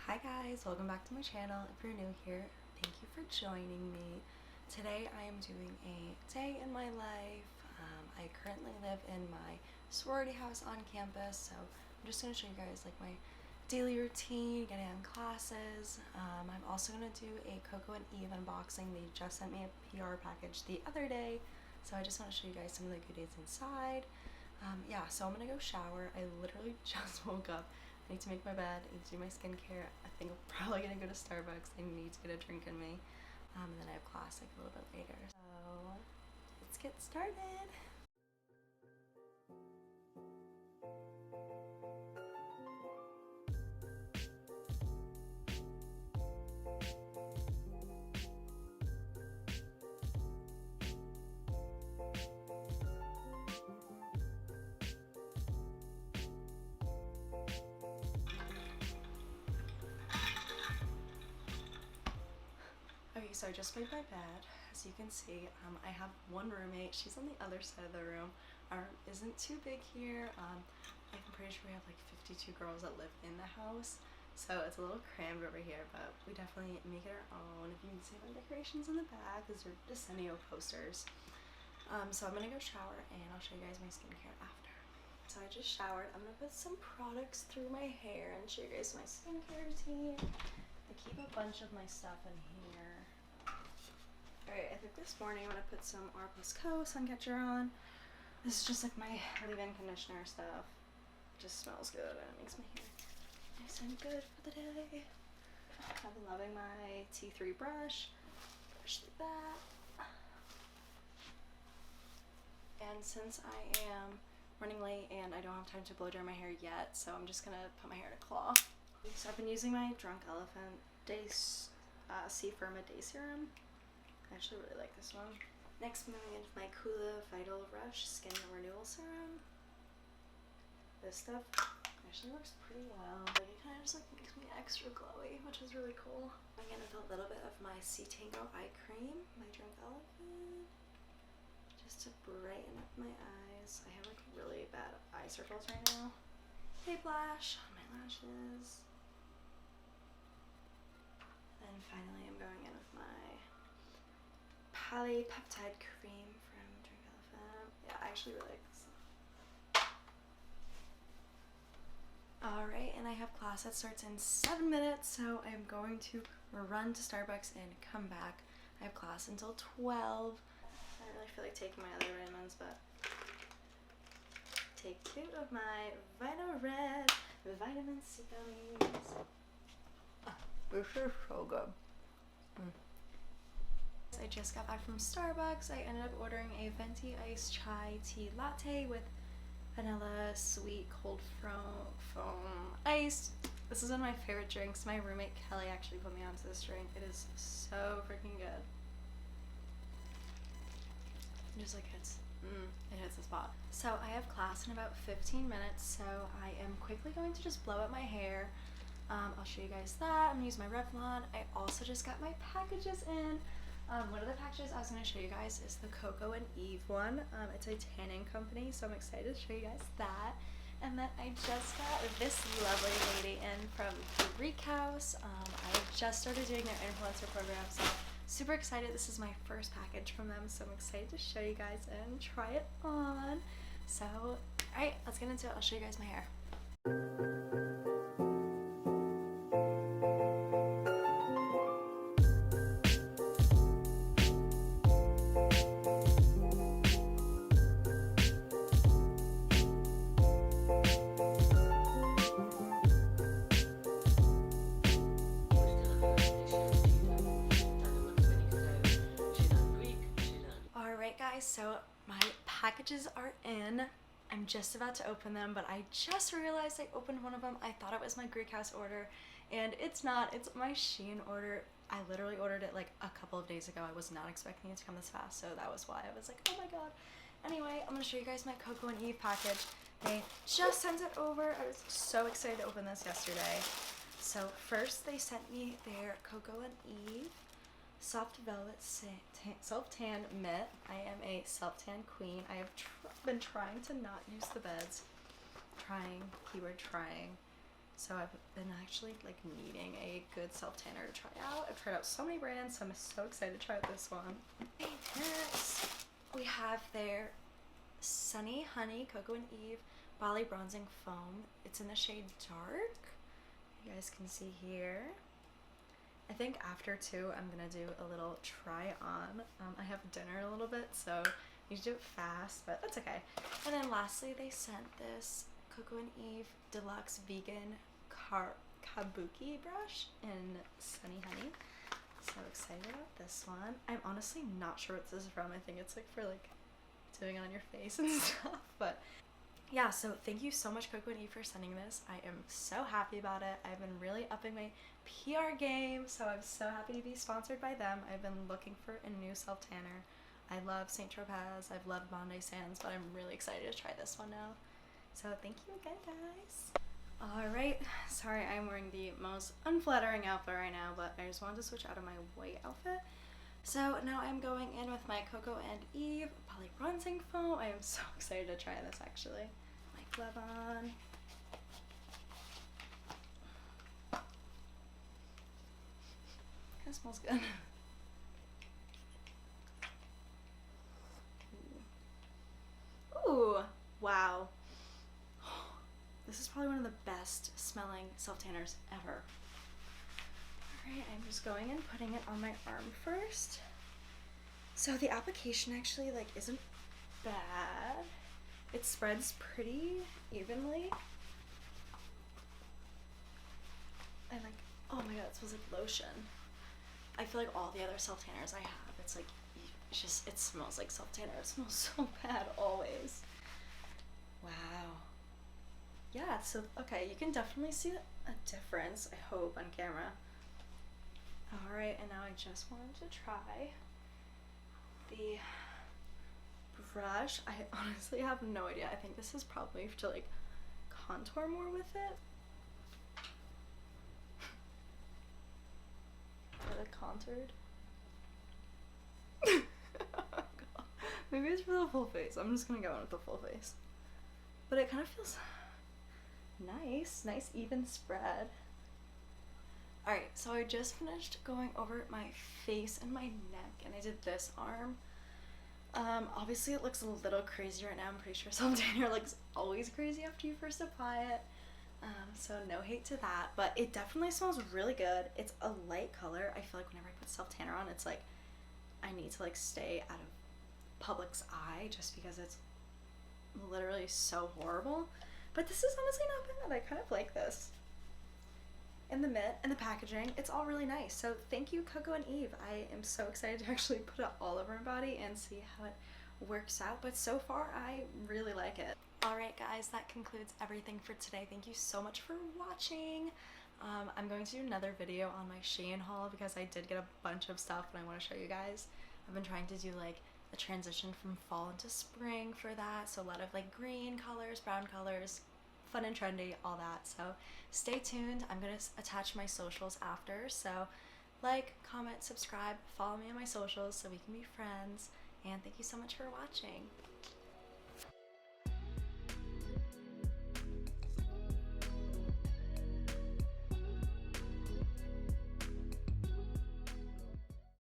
Hi guys, welcome back to my channel. If you're new here, thank you for joining me. Today I am doing a day in my life. I currently live in my sorority house on campus, so I'm just going to show you guys like my daily routine, getting on classes. I'm also going to do a Coco&Eve unboxing. They just sent me a PR package the other day, so I just want to show you guys some of the goodies inside. Yeah, so I'm going to go shower. I literally just woke up. I need to make my bed, I need to do my skincare. I think I'm probably gonna go to Starbucks. I need to get a drink in me. And then I have class like a little bit later. So let's get started. Okay, so I just made my bed. As you can see, I have one roommate. She's on the other side of the room. Our room isn't too big here. I'm pretty sure we have like 52 girls that live in the house. So it's a little crammed over here, but we definitely make it our own. If you can see my decorations in the back, those are Decennial posters. So I'm gonna go shower and I'll show you guys my skincare after. So I just showered. I'm gonna put some products through my hair and show you guys my skincare routine. I keep a bunch of my stuff in here. Alright, I think this morning I'm gonna put some R plus Co Suncatcher on. This is just like my leave-in conditioner stuff. It just smells good and it makes my hair nice and good for the day. I've been loving my T3 brush. Brush like that. And since I am running late and I don't have time to blow dry my hair yet, so I'm just gonna put my hair in a claw. So I've been using my Drunk Elephant C Firma Day Serum. I actually really like this one. Next, moving into my Kula Vital Rush Skin Renewal Serum. This stuff actually works pretty well. Like it kind of just like makes me extra glowy, which is really cool. I'm gonna put a little bit of my C Tango Eye Cream, my Drunk Elephant, just to brighten up my eyes. I have like really bad eye circles right now. Tape lash on my lashes. And finally I'm going in with my Polypeptide Cream from Drunk Elephant. Yeah, I actually really like this. Alright, and I have class that starts in 7 minutes, so I'm going to run to Starbucks and come back. I have class until 12. I don't really feel like taking my other vitamins, but take 2 of my Vita Red Vitamin C gummies. This is so good. I just got back from Starbucks. I ended up ordering a venti iced chai tea latte with vanilla sweet cold foam iced. This is one of my favorite drinks. My roommate Kelly actually put me onto this drink. It is so freaking good. It just like hits. It hits the spot. So I have class in about 15 minutes, so I am quickly going to just blow up my hair. I'll show you guys that. I'm gonna use my Revlon. I also just got my packages in. One of the packages I was going to show you guys is the Coco&Eve one. It's a tanning company, so I'm excited to show you guys that. And then I just got this lovely lady in from the Greek House. I just started doing their influencer program, so super excited. This is my first package from them, so I'm excited to show you guys and try it on. So, alright, let's get into it. I'll show you guys my hair. Guys, so my packages are in. I'm just about to open them, but I just realized I opened one of them. I thought it was my Greek House order, and it's not. It's my Shein order. I literally ordered it like a couple of days ago. I was not expecting it to come this fast, so that was why I was like, oh my god. Anyway, I'm gonna show you guys my Coco&Eve package. They just sent it over. I was so excited to open this yesterday. So first they sent me their Coco&Eve Soft Velvet Self-Tan Mitt. I am a self-tan queen. I have been trying to not use the beds. Trying, keyword trying. So I've been actually like needing a good self tanner to try out. I've tried out so many brands, so I'm so excited to try out this one. Next, we have their Sunny Honey Coco&Eve Bali Bronzing Foam. It's in the shade Dark. You guys can see here. I think after too, I'm gonna do a little try on. I have dinner in a little bit, so you should do it fast, but that's okay. And then lastly, they sent this Coco&Eve Deluxe Vegan Kabuki brush in Sunny Honey. So excited about this one. I'm honestly not sure what this is from. I think it's like for like doing it on your face and stuff, but yeah, so thank you so much Coco&Eve for sending this. I am so happy about it. I've been really upping my PR game, so I'm so happy to be sponsored by them. I've been looking for a new self tanner. I love St. Tropez, I've loved Bondi Sands, but I'm really excited to try this one now. So thank you again, guys. Alright, sorry I'm wearing the most unflattering outfit right now, but I just wanted to switch out of my white outfit. So now I'm going in with my Coco&Eve Poly Bronzing Foam. I am so excited to try this actually. My glove on. It smells good. Ooh, wow. This is probably one of the best smelling self tanners ever. Alright, I'm just going and putting it on my arm first. So the application actually like isn't bad. It spreads pretty evenly. And like, oh my god, it smells like lotion. I feel like all the other self tanners I have, it's like, it's just, it smells like self tanner. It smells so bad always. Wow. Yeah, so, okay, you can definitely see a difference, I hope, on camera. Alright, and now I just wanted to try the brush. I honestly have no idea. I think this is probably to like contour more with it. Get it contoured. Maybe it's for the full face. I'm just gonna go in with the full face. But it kind of feels nice even spread. Alright, so I just finished going over my face and my neck, and I did this arm. Obviously it looks a little crazy right now. I'm pretty sure self tanner looks always crazy after you first apply it. So no hate to that, but it definitely smells really good. It's a light color. I feel like whenever I put self tanner on, it's like I need to like stay out of public's eye just because it's literally so horrible. But this is honestly not bad. I kind of like this. And the mitt and the packaging, it's all really nice. So thank you Coco&Eve. I am so excited to actually put it all over my body and see how it works out, but so far I really like it. Alright guys, that concludes everything for today. Thank you so much for watching. I'm going to do another video on my Shein haul because I did get a bunch of stuff and I want to show you guys. I've been trying to do like the transition from fall into spring for that, so a lot of like green colors, brown colors, fun and trendy, all that. So stay tuned. I'm gonna attach my socials after, so like, comment, subscribe, follow me on my socials so we can be friends, and thank you so much for watching.